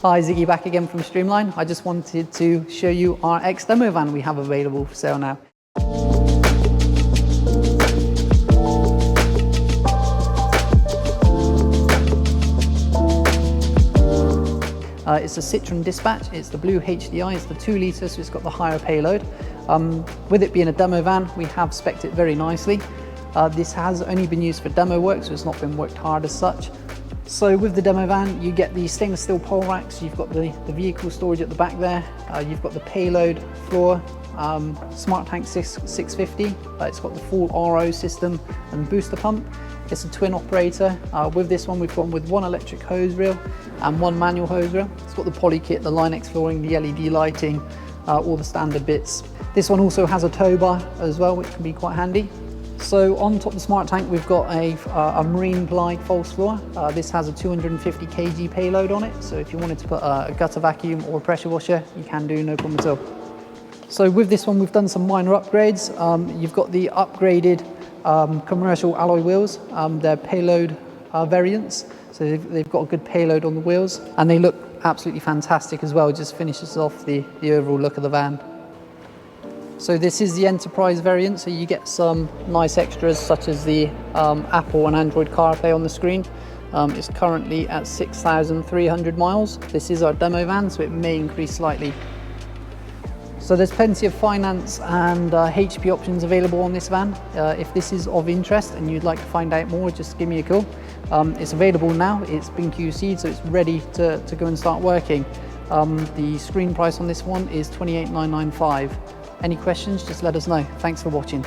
Hi, Ziggy back again from Streamline. I just wanted to show you our X-Demo van we have available for sale now. It's a Citroen Dispatch, it's the blue HDI, it's the 2 litre, so it's got the higher payload. With it being a demo van, we have spec'd it very nicely. This has only been used for demo work, so it's not been worked hard as such. So with the demo van, you get the stainless steel pole racks, you've got the vehicle storage at the back there, you've got the payload floor, Smart Tank 650, it's got the full RO system and booster pump. It's a twin operator. With this one, we've gone with 1 electric hose reel and 1 manual hose reel. It's got the poly kit, the Line-X flooring, the LED lighting, all the standard bits. This one also has a tow bar as well, which can be quite handy. So on top of the Smart Tank, we've got a marine ply false floor. This has a 250 kg payload on it. So if you wanted to put a gutter vacuum or a pressure washer, you can do, no problem at all. So with this one, we've done some minor upgrades. You've got the upgraded commercial alloy wheels. They're payload variants. So they've got a good payload on the wheels and they look absolutely fantastic as well. It just finishes off the overall look of the van. So this is the Enterprise variant, so you get some nice extras such as the Apple and Android CarPlay on the screen. It's currently at 6,300 miles. This is our demo van, so it may increase slightly. So there's plenty of finance and HP options available on this van. If this is of interest and you'd like to find out more, just give me a call. It's available now, it's been QC'd, so it's ready to go and start working. The screen price on this one is $28,995. Any questions, just let us know. Thanks for watching.